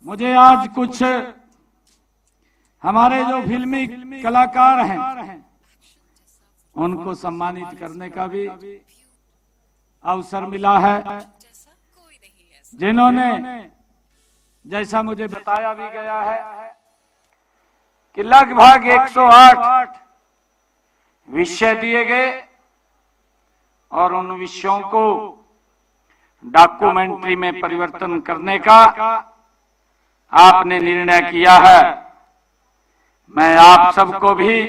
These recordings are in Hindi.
मुझे आज कुछ हमारे जो फिल्मी कलाकार हैं उनको सम्मानित करने का भी अवसर मिला है, जिन्होंने जैसा मुझे बताया भी गया है कि लगभग 108 विषय दिए गए और उन विषयों को डॉक्यूमेंट्री में परिवर्तन करने का आपने निर्णय किया है। मैं आप सबको भी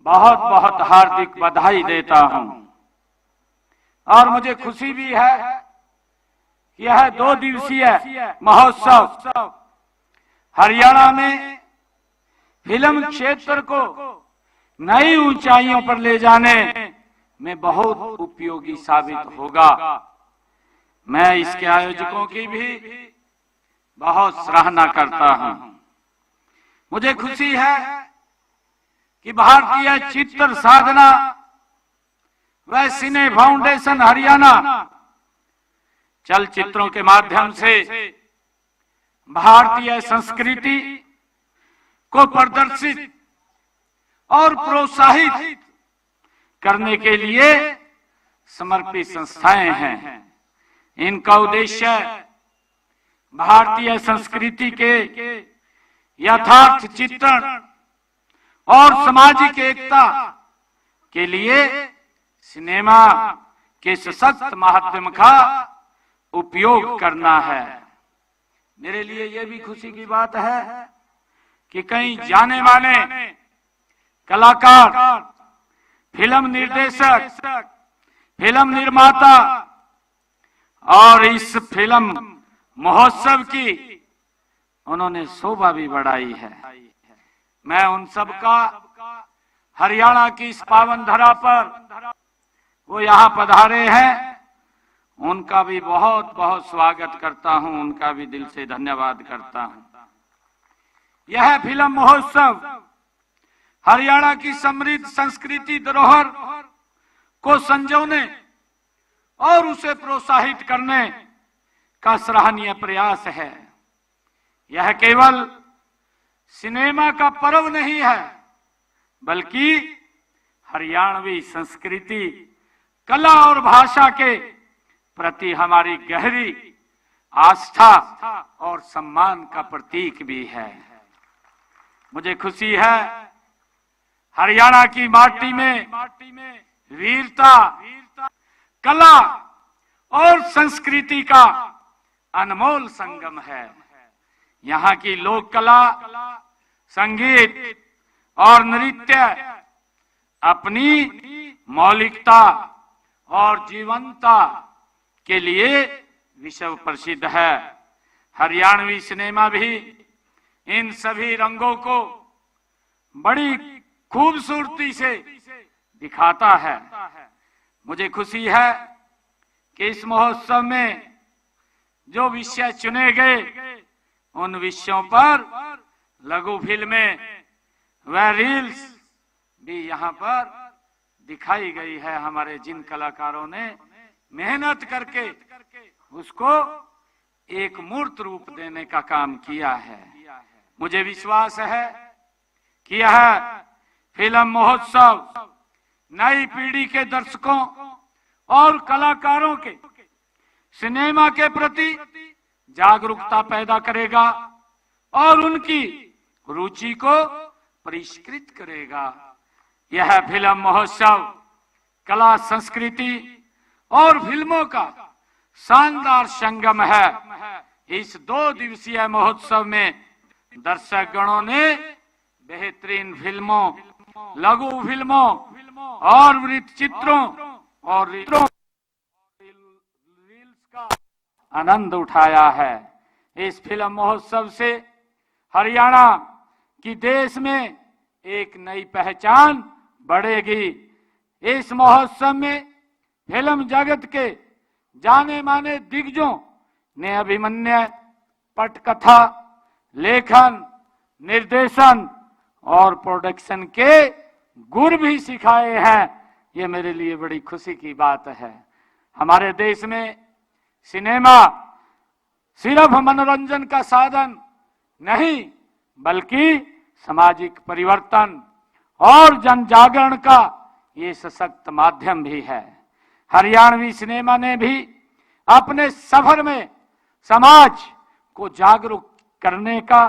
बहुत बहुत हार्दिक बधाई देता हूं और मुझे खुशी भी है कि यह 2 दिवसीय महोत्सव हरियाणा में फिल्म क्षेत्र को नई ऊंचाइयों पर ले जाने में बहुत उपयोगी साबित होगा। मैं इसके आयोजकों की भी बहुत सराहना करता हूं। मुझे खुशी है कि भारतीय चित्र साधना व सिने फाउंडेशन हरियाणा चलचित्रों के माध्यम से भारतीय संस्कृति को प्रदर्शित और प्रोत्साहित करने के लिए समर्पित संस्थाएं हैं। इनका उद्देश्य भारतीय संस्कृति के यथार्थ चित्रण और सामाजिक एकता के लिए सिनेमा के सशक्त माध्यम का उपयोग करना है। मेरे लिए यह भी खुशी की बात है कि कई जाने माने कलाकार, फिल्म निर्देशक, फिल्म निर्माता और इस फिल्म महोत्सव की उन्होंने शोभा भी बढ़ाई है। मैं उन सब का हरियाणा की इस पावन धरा पर वो यहाँ पधारे हैं, उनका भी बहुत बहुत स्वागत करता हूं, उनका भी दिल से धन्यवाद करता हूं। यह फिल्म महोत्सव हरियाणा की समृद्ध संस्कृति धरोहर को संजोने और उसे प्रोत्साहित करने का सराहनीय प्रयास है। यह केवल सिनेमा का पर्व नहीं है, बल्कि हरियाणवी संस्कृति, कला और भाषा के प्रति हमारी गहरी आस्था और सम्मान का प्रतीक भी है। मुझे खुशी है हरियाणा की माटी में वीरता, कला और संस्कृति का अनमोल संगम है। यहाँ की लोक कला, संगीत और नृत्य अपनी मौलिकता और जीवंतता के लिए विश्व प्रसिद्ध है। हरियाणवी सिनेमा भी इन सभी रंगों को बड़ी खूबसूरती से दिखाता है। मुझे खुशी है कि इस महोत्सव में जो विषय चुने गए उन विषयों पर लघु फिल्में व रील्स भी यहाँ पर दिखाई गई है। हमारे जिन कलाकारों ने मेहनत करके उसको एक मूर्त रूप देने का काम किया है। मुझे विश्वास है कि यह फिल्म महोत्सव नई पीढ़ी के दर्शकों और कलाकारों के सिनेमा के प्रति जागरूकता पैदा करेगा और उनकी रुचि को परिष्कृत करेगा। यह फिल्म महोत्सव कला, संस्कृति और फिल्मों का शानदार संगम है। इस 2 दिवसीय महोत्सव में दर्शक गणों ने बेहतरीन फिल्मों, लघु फिल्मों और वृत्त चित्रों और रील्स का आनंद उठाया है। इस फिल्म महोत्सव से हरियाणा की देश में एक नई पहचान बढ़ेगी। इस महोत्सव में फिल्म जगत के जाने माने दिग्गजों ने अभिनय, पटकथा, लेखन, निर्देशन और प्रोडक्शन के गुर भी सिखाए हैं। ये मेरे लिए बड़ी खुशी की बात है। हमारे देश में सिनेमा सिर्फ मनोरंजन का साधन नहीं बल्कि सामाजिक परिवर्तन और जन जागरण का ये सशक्त माध्यम भी है। हरियाणवी सिनेमा ने भी अपने सफर में समाज को जागरूक करने का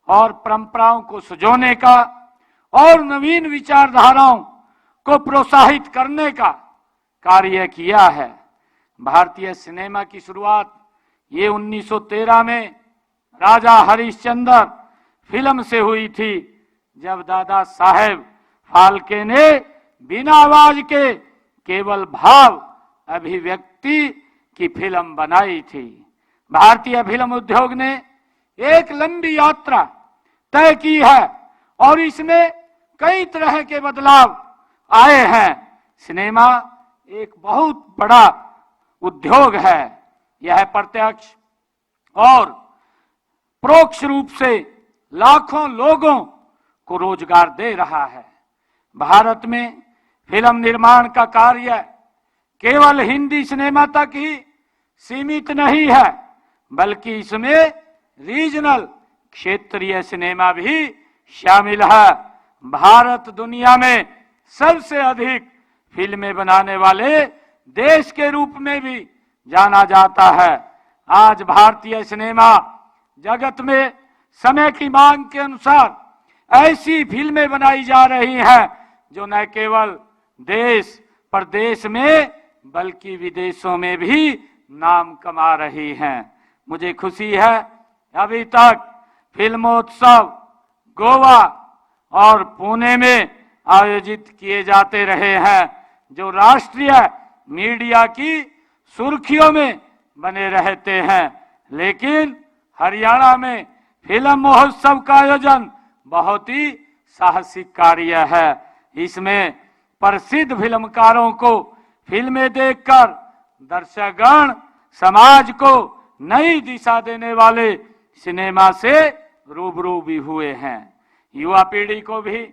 और परंपराओं को सजोने का और नवीन विचारधाराओं को प्रोत्साहित करने का कार्य किया है। भारतीय सिनेमा की शुरुआत ये 1913 में राजा हरिश्चंद्र फिल्म से हुई थी, जब दादा साहेब फाल्के ने बिना आवाज के केवल भाव अभिव्यक्ति की फिल्म बनाई थी। भारतीय फिल्म उद्योग ने एक लंबी यात्रा तय की है और इसमें कई तरह के बदलाव आए हैं। सिनेमा एक बहुत बड़ा उद्योग है। यह प्रत्यक्ष और परोक्ष रूप से लाखों लोगों को रोजगार दे रहा है। भारत में फिल्म निर्माण का कार्य केवल हिंदी सिनेमा तक ही सीमित नहीं है, बल्कि इसमें रीजनल क्षेत्रीय सिनेमा भी शामिल है। भारत दुनिया में सबसे अधिक फिल्में बनाने वाले देश के रूप में भी जाना जाता है। आज भारतीय सिनेमा जगत में समय की मांग के अनुसार ऐसी फिल्में बनाई जा रही हैं जो न केवल देश प्रदेश में बल्कि विदेशों में भी नाम कमा रही हैं। मुझे खुशी है अभी तक फिल्मोत्सव गोवा और पुणे में आयोजित किए जाते रहे हैं, जो राष्ट्रीय मीडिया की सुर्खियों में बने रहते हैं। लेकिन हरियाणा में फिल्म महोत्सव का आयोजन बहुत ही साहसिक कार्य है। इसमें प्रसिद्ध फिल्मकारों को फिल्में देखकर दर्शकगण समाज को नई दिशा देने वाले सिनेमा से रूबरू भी हुए हैं। युवा पीढ़ी को भी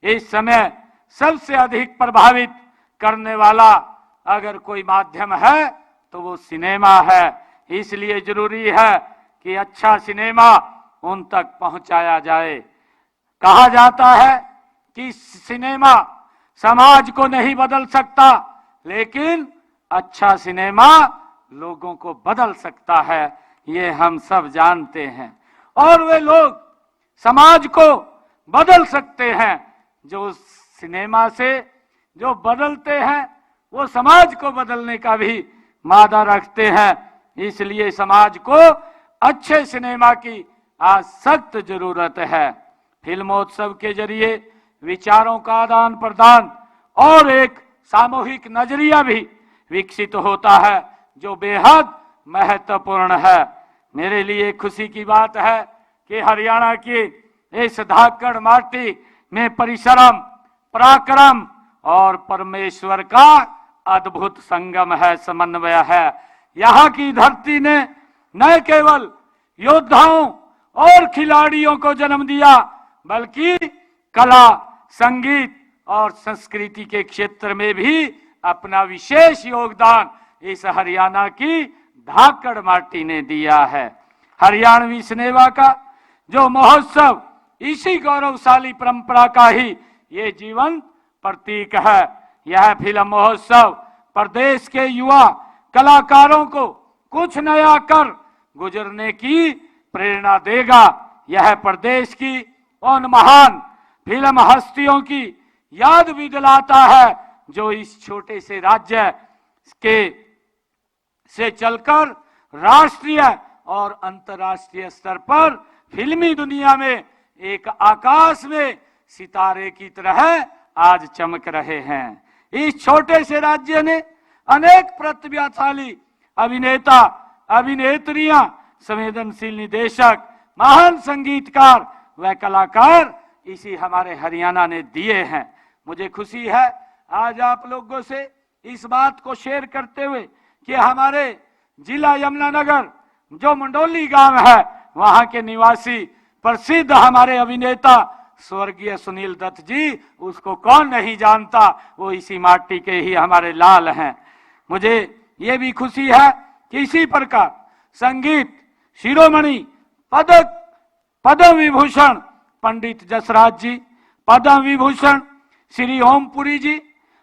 इस समय सबसे अधिक प्रभावित करने वाला अगर कोई माध्यम है तो वो सिनेमा है। इसलिए जरूरी है कि अच्छा सिनेमा उन तक पहुंचाया जाए। कहा जाता है कि सिनेमा समाज को नहीं बदल सकता, लेकिन अच्छा सिनेमा लोगों को बदल सकता है। ये हम सब जानते हैं और वे लोग समाज को बदल सकते हैं जो सिनेमा से जो बदलते हैं, वो समाज को बदलने का भी मादा रखते हैं। इसलिए समाज को अच्छे सिनेमा की आज सख्त जरूरत है। फिल्मोत्सव के जरिए विचारों का आदान प्रदान और एक सामूहिक नजरिया भी विकसित होता है, जो बेहद महत्वपूर्ण है। मेरे लिए खुशी की बात है कि हरियाणा की इस धाकड़ माटी में परिश्रम, पराक्रम और परमेश्वर का अद्भुत संगम है, समन्वय है। यहाँ की धरती ने न केवल योद्धाओं और खिलाड़ियों को जन्म दिया, बल्कि कला, संगीत और संस्कृति के क्षेत्र में भी अपना विशेष योगदान इस हरियाणा की धाकड़ माटी ने दिया है। हरियाणवी सिनेमा का जो महोत्सव इसी गौरवशाली परंपरा का ही ये जीवन प्रतीक है। यह फिल्म महोत्सव प्रदेश के युवा कलाकारों को कुछ नया कर गुजरने की प्रेरणा देगा। यह प्रदेश की उन महान फिल्म हस्तियों की याद भी दिलाता है जो इस छोटे से राज्य के से चलकर राष्ट्रीय और अंतर्राष्ट्रीय स्तर पर फिल्मी दुनिया में एक आकाश में सितारे की तरह आज चमक रहे हैं। इस छोटे से राज्य ने अनेक प्रतिभाशाली अभिनेता, अभिनेत्रियां, संवेदनशील निदेशक, महान संगीतकार व कलाकार इसी हमारे हरियाणा ने दिए हैं। मुझे खुशी है आज आप लोगों से इस बात को शेयर करते हुए कि हमारे जिला यमुनानगर जो मंडोली गांव है, वहां के निवासी प्रसिद्ध हमारे अभिनेता स्वर्गीय सुनील दत्त जी, उसको कौन नहीं जानता, वो इसी माटी के ही हमारे लाल हैं। मुझे ये भी खुशी है कि इसी प्रकार संगीत, शिरोमणि पदक पद्म विभूषण पंडित जसराज जी, पद्म विभूषण श्री ओमपुरी जी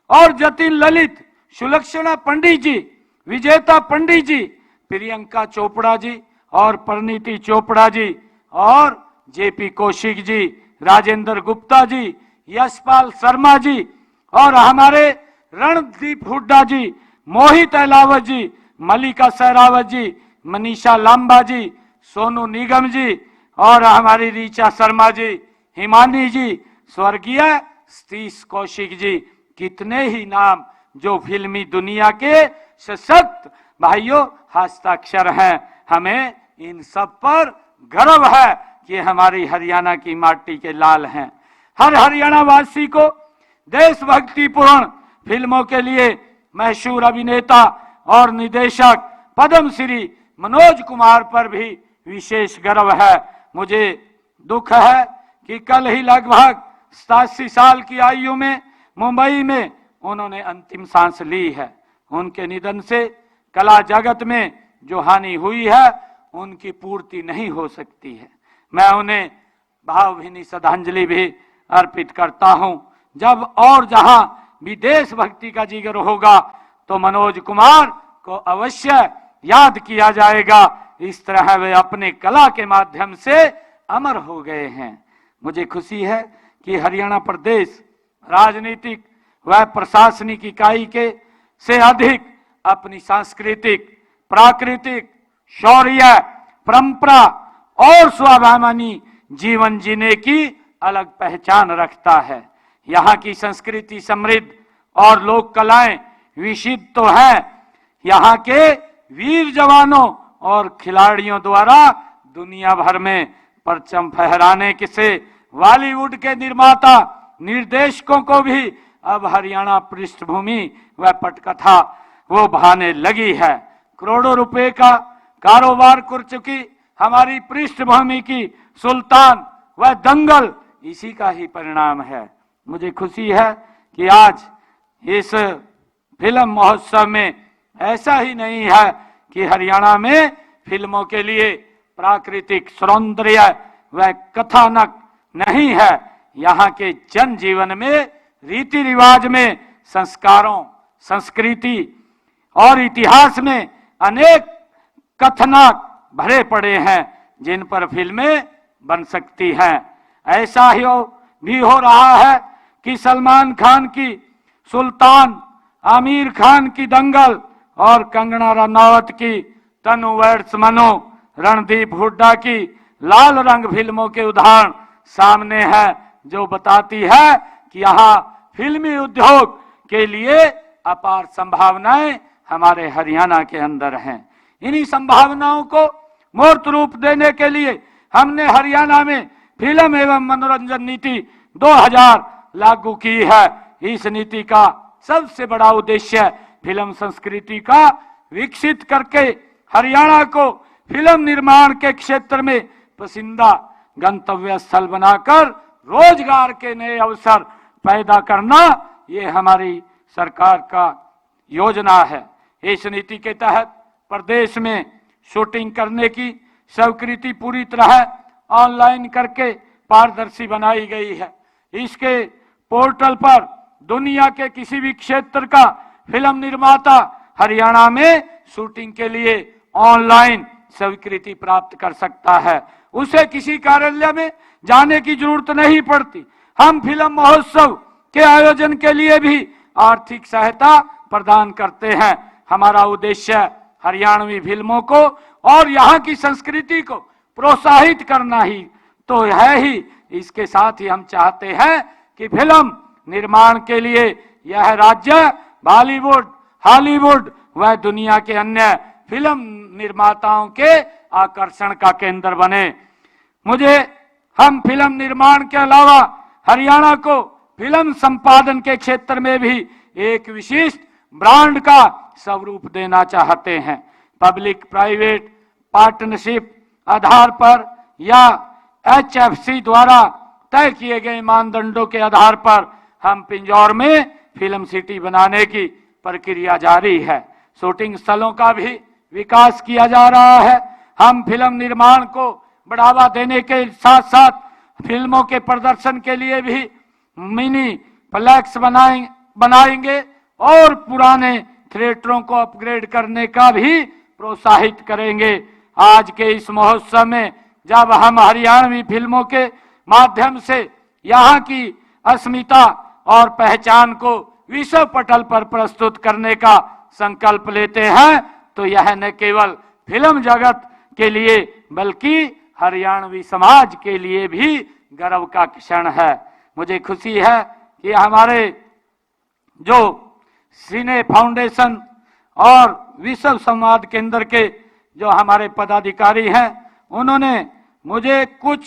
और जतिन ललित सुलक्षणा पंडित जी, विजेता पंडित जी, प्रियंका चोपड़ा जी और परिणीति चोपड़ा जी और जेपी कौशिक जी, राजेंद्र गुप्ता जी, यशपाल शर्मा जी और हमारे रणदीप हुड्डा जी, मोहित अहलावत जी, मल्लिका सहरावत जी, मनीषा लांबा जी, सोनू निगम जी और हमारी ऋचा शर्मा जी, हिमानी जी, स्वर्गीय सतीश कौशिक जी, कितने ही नाम जो फिल्मी दुनिया के सशक्त भाइयों हस्ताक्षर हैं। हमें इन सब पर गर्व है कि हमारी हरियाणा की माटी के लाल हैं। हर हरियाणा वासी को देशभक्तिपूर्ण फिल्मों के लिए मशहूर अभिनेता और निर्देशक पद्मश्री मनोज कुमार पर भी विशेष गर्व है। मुझे दुख है कि कल ही लगभग 87 साल की आयु में मुंबई में उन्होंने अंतिम सांस ली है। उनके निधन से कला जगत में जो हानि हुई है उनकी पूर्ति नहीं हो सकती है। मैं उन्हें भावभीनी श्रद्धांजलि भी अर्पित करता हूं। जब और जहां भी देशभक्ति का जिगर होगा तो मनोज कुमार को अवश्य याद किया जाएगा। इस तरह वे अपने कला के माध्यम से अमर हो गए हैं। मुझे खुशी है कि हरियाणा प्रदेश राजनीतिक व प्रशासनिक इकाई के से अधिक अपनी सांस्कृतिक, प्राकृतिक, शौर्य, परंपरा और स्वाभिमानी जीवन जीने की अलग पहचान रखता है। यहाँ की संस्कृति समृद्ध और लोक कलाएं विशिष्ट तो है। यहाँ के वीर जवानों और खिलाड़ियों द्वारा दुनिया भर में परचम फहराने से बॉलीवुड के निर्माता निर्देशकों को भी अब हरियाणा पृष्ठभूमि व पटकथा वो भाने लगी है। करोड़ों रुपए का कारोबार कर चुकी हमारी पृष्ठभूमि की सुल्तान व दंगल इसी का ही परिणाम है। मुझे खुशी है कि आज इस फिल्म महोत्सव में ऐसा ही नहीं है कि हरियाणा में फिल्मों के लिए प्राकृतिक सौंदर्य व कथानक नहीं है। यहाँ के जन जीवन में, रीति रिवाज में, संस्कारों, संस्कृति और इतिहास में अनेक कथानक भरे पड़े हैं जिन पर फिल्में बन सकती हैं। ऐसा ही भी हो रहा है कि सलमान खान की सुल्तान, आमिर खान की दंगल और कंगना रनौत की तनु वर्ष मनो, रणदीप हुड्डा की लाल रंग फिल्मों के उदाहरण सामने है, जो बताती है कि यहाँ फिल्मी उद्योग के लिए अपार संभावनाएं हमारे हरियाणा के अंदर हैं। इन्हीं संभावनाओं को मूर्त रूप देने के लिए हमने हरियाणा में फिल्म एवं मनोरंजन नीति 2000 लागू की है। इस नीति का सबसे बड़ा उद्देश्य फिल्म संस्कृति का विकसित करके हरियाणा को फिल्म निर्माण के क्षेत्र में पसंदीदा गंतव्य स्थल बनाकर रोजगार के नए अवसर पैदा करना, ये हमारी सरकार का योजना है। इस नीति के तहत प्रदेश में शूटिंग करने की स्वीकृति पूरी तरह ऑनलाइन करके पारदर्शी बनाई गई है। इसके पोर्टल पर दुनिया के किसी भी क्षेत्र का फिल्म निर्माता हरियाणा में शूटिंग के लिए ऑनलाइन स्वीकृति प्राप्त कर सकता है। उसे किसी कार्यालय में जाने की जरूरत नहीं पड़ती। हम फिल्म महोत्सव के आयोजन के लिए भी आर्थिक सहायता प्रदान करते हैं। हमारा उद्देश्य हरियाणवी फिल्मों को और यहाँ की संस्कृति को प्रोत्साहित करना ही तो है ही। इसके साथ ही हम चाहते हैं कि फिल्म निर्माण के लिए यह राज्य बॉलीवुड, हॉलीवुड व दुनिया के अन्य फिल्म निर्माताओं के आकर्षण का केंद्र बने। हम फिल्म निर्माण के अलावा हरियाणा को फिल्म संपादन के क्षेत्र में भी एक विशिष्ट ब्रांड का स्वरूप देना चाहते हैं। पब्लिक प्राइवेट पार्टनरशिप आधार पर या HFC द्वारा तय किए गए मानदंडों के आधार पर हम पिंजौर में फिल्म सिटी बनाने की प्रक्रिया जारी है। शूटिंग स्थलों का भी विकास किया जा रहा है। हम फिल्म निर्माण को बढ़ावा देने के साथ साथ फिल्मों के प्रदर्शन के लिए भी मिनी प्लेक्स बनाएंगे और पुराने थिएटरों को अपग्रेड करने का भी प्रोत्साहित करेंगे। आज के इस महोत्सव में जब हम हरियाणवी फिल्मों के माध्यम से यहाँ की अस्मिता और पहचान को विश्व पटल पर प्रस्तुत करने का संकल्प लेते हैं तो यह न केवल फिल्म जगत के लिए बल्कि हरियाणवी समाज के लिए भी गर्व का क्षण है। मुझे खुशी है कि हमारे जो सिने फाउंडेशन और विश्व संवाद केंद्र के जो हमारे पदाधिकारी हैं उन्होंने मुझे कुछ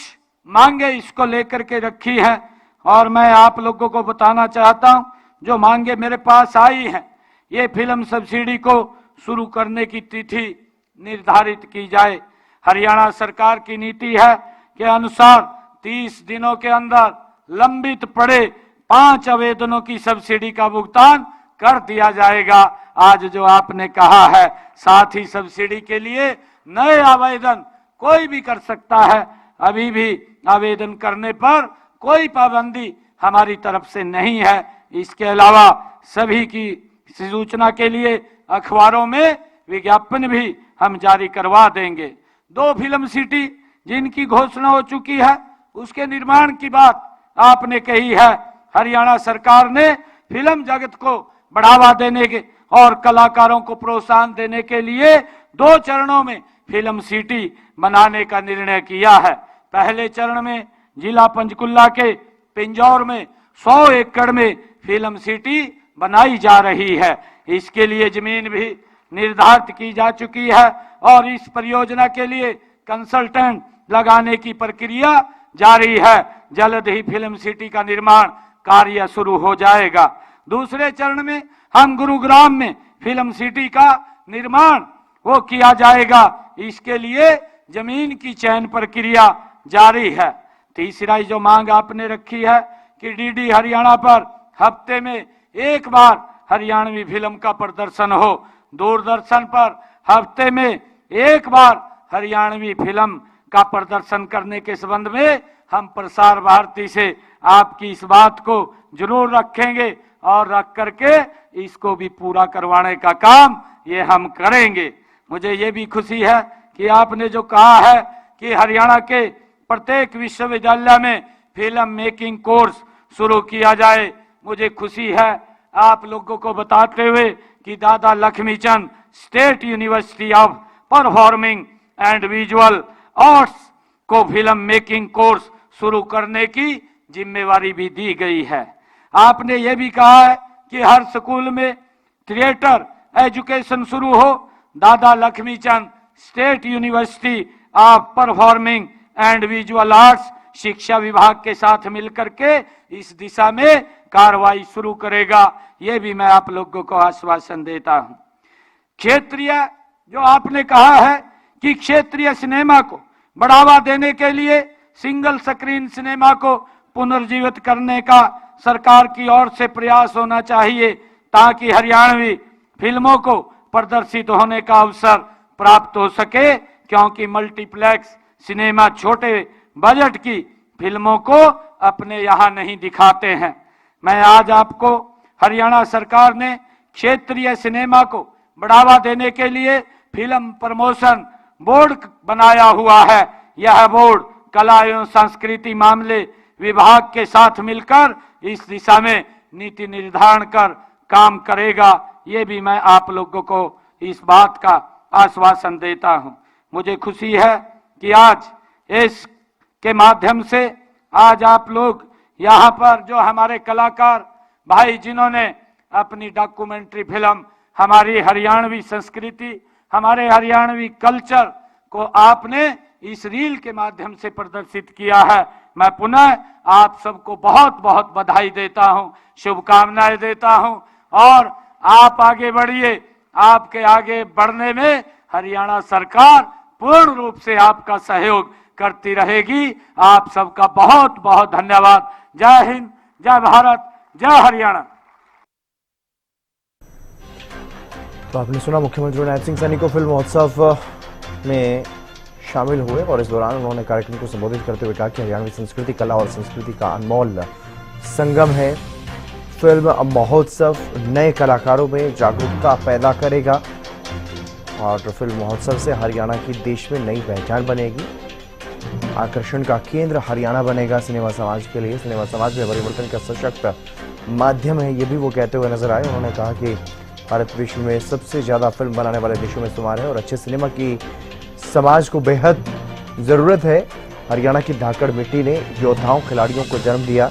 मांगे इसको लेकर के रखी हैं और मैं आप लोगों को बताना चाहता हूं जो मांगे मेरे पास आई हैं। ये फिल्म सब्सिडी को शुरू करने की तिथि निर्धारित की जाए। हरियाणा सरकार की नीति है के अनुसार 30 दिनों के अंदर लंबित पड़े 5 आवेदनों की सब्सिडी का भुगतान कर दिया जाएगा। आज जो आपने कहा है, साथ ही सब्सिडी के लिए नए आवेदन कोई भी कर सकता है। अभी भी आवेदन करने पर कोई पाबंदी हमारी तरफ से नहीं है। इसके अलावा सभी की सूचना के लिए अखबारों में विज्ञापन भी हम जारी करवा देंगे। 2 फिल्म सिटी जिनकी घोषणा हो चुकी है उसके निर्माण की बात आपने कही है। हरियाणा सरकार ने फिल्म जगत को बढ़ावा देने के और कलाकारों को प्रोत्साहन देने के लिए 2 चरणों में फिल्म सिटी बनाने का निर्णय किया है। पहले चरण में जिला पंचकुला के पिंजौर में 100 एकड़ में फिल्म सिटी बनाई जा रही है। इसके लिए जमीन भी निर्धारित की जा चुकी है और इस परियोजना के लिए कंसल्टेंट लगाने की प्रक्रिया जारी है। जल्द ही फिल्म सिटी का निर्माण कार्य शुरू हो जाएगा। दूसरे चरण में हम गुरुग्राम में फिल्म सिटी का निर्माण वो किया जाएगा। इसके लिए जमीन की चयन प्रक्रिया जारी है। तीसरा जो मांग आपने रखी है कि डीडी हरियाणा पर हफ्ते में 1 बार हरियाणवी फिल्म का प्रदर्शन हो। दूरदर्शन पर हफ्ते में 1 बार हरियाणवी फिल्म का प्रदर्शन करने के संबंध में हम प्रसार भारती से आपकी इस बात को जरूर रखेंगे और रख करके इसको भी पूरा करवाने का काम ये हम करेंगे। मुझे ये भी खुशी है कि आपने जो कहा है कि हरियाणा के प्रत्येक विश्वविद्यालय में फिल्म मेकिंग कोर्स शुरू किया जाए। मुझे खुशी है आप लोगों को बताते हुए कि दादा Laxmichand state university of performing and visual arts को फिल्म मेकिंग कोर्स शुरू करने की जिम्मेवारी भी दी गई है। आपने ये भी कहा है कि हर स्कूल में थिएटर एजुकेशन शुरू हो। दादा Laxmichand state university of performing and visual arts शिक्षा विभाग के साथ मिलकर के इस दिशा में कार्रवाई शुरू करेगा। ये भी मैं आप लोगों को आश्वासन देता हूं। क्षेत्रीय जो आपने कहा है कि क्षेत्रीय सिनेमा को बढ़ावा देने के लिए सिंगल स्क्रीन सिनेमा को पुनर्जीवित करने का सरकार की ओर से प्रयास होना चाहिए ताकि हरियाणवी फिल्मों को प्रदर्शित होने का अवसर प्राप्त हो सके, क्योंकि मल्टीप्लेक्स सिनेमा छोटे बजट की फिल्मों को अपने यहाँ नहीं दिखाते हैं। मैं आज आपको हरियाणा सरकार ने क्षेत्रीय सिनेमा को बढ़ावा देने के लिए फिल्म प्रमोशन बोर्ड बनाया हुआ है। यह बोर्ड कला एवं संस्कृति मामले विभाग के साथ मिलकर इस दिशा में नीति निर्धारण कर काम करेगा। ये भी मैं आप लोगों को इस बात का आश्वासन देता हूं। मुझे खुशी है कि आज इस के माध्यम से आज आप लोग यहाँ पर जो हमारे कलाकार भाई जिन्होंने अपनी डॉक्यूमेंट्री फिल्म हमारी हरियाणवी संस्कृति हमारे हरियाणवी कल्चर को आपने इस रील के माध्यम से प्रदर्शित किया है, मैं पुनः आप सबको बहुत बहुत बधाई देता हूं, शुभकामनाएं देता हूं और आप आगे बढ़िए। आपके आगे बढ़ने में हरियाणा सरकार पूर्ण रूप से आपका सहयोग करती रहेगी। आप सबका बहुत बहुत धन्यवाद। जय हिंद, जय भारत, जय हरियाणा। तो आपने सुना मुख्यमंत्री नायब सिंह सैनी को फिल्म महोत्सव में शामिल हुए और इस दौरान उन्होंने कार्यक्रम को संबोधित करते हुए कहा कि हरियाणवी संस्कृति, कला और संस्कृति का अनमोल संगम है। फिल्म महोत्सव नए कलाकारों में जागरूकता पैदा करेगा और फिल्म महोत्सव से हरियाणा की देश में नई पहचान बनेगी। आकर्षण का केंद्र हरियाणा बनेगा सिनेमा समाज के लिए। सिनेमा समाज में परिवर्तन का सशक्त माध्यम है, ये भी वो कहते हुए नजर आए। उन्होंने कहा कि भारत विश्व में सबसे ज्यादा फिल्म बनाने वाले देशों में शुमार है और अच्छे सिनेमा की समाज को बेहद जरूरत है। हरियाणा की धाकड़ मिट्टी ने योद्धाओं, खिलाड़ियों को जन्म दिया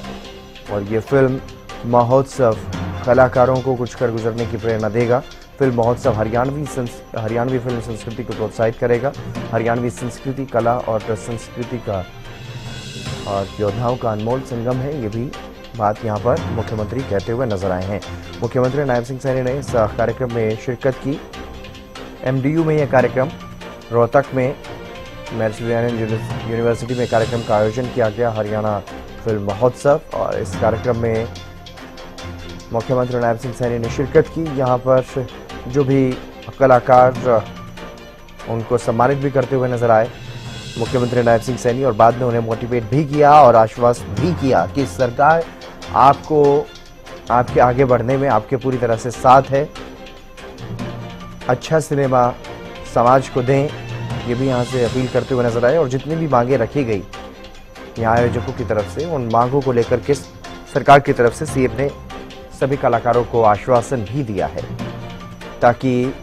और ये फिल्म महोत्सव कलाकारों को कुछ कर गुजरने की प्रेरणा देगा। फिल्म महोत्सव हरियाणवी फिल्म संस्कृति को प्रोत्साहित करेगा। हरियाणवी संस्कृति, कला और संस्कृति का और योद्धाओं का अनमोल संगम है, ये भी बात यहाँ पर मुख्यमंत्री कहते हुए नजर आए हैं। मुख्यमंत्री नायब सिंह सैनी ने इस कार्यक्रम में शिरकत की। MDU में यह कार्यक्रम, रोहतक में मेरिट यूनिवर्सिटी में कार्यक्रम का आयोजन किया गया, हरियाणा फिल्म महोत्सव, और इस कार्यक्रम में मुख्यमंत्री नायब सिंह सैनी ने शिरकत की। यहाँ पर जो भी कलाकार उनको सम्मानित भी करते हुए नजर आए मुख्यमंत्री नायब सिंह सैनी, और बाद में उन्हें मोटिवेट भी किया और आश्वस्त भी किया कि सरकार आपको आपके आगे बढ़ने में आपके पूरी तरह से साथ है। अच्छा सिनेमा समाज को दें, ये भी यहाँ से अपील करते हुए नजर आए। और जितनी भी मांगे रखी गई यहाँ आयोजकों की तरफ से, उन मांगों को लेकर के सरकार की तरफ से सीएम ने सभी कलाकारों को आश्वासन भी दिया है ताकि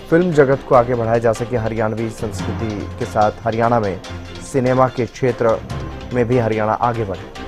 फिल्म जगत को आगे बढ़ाया जा सके। हरियाणवी संस्कृति के साथ हरियाणा में सिनेमा के क्षेत्र में भी हरियाणा आगे बढ़े।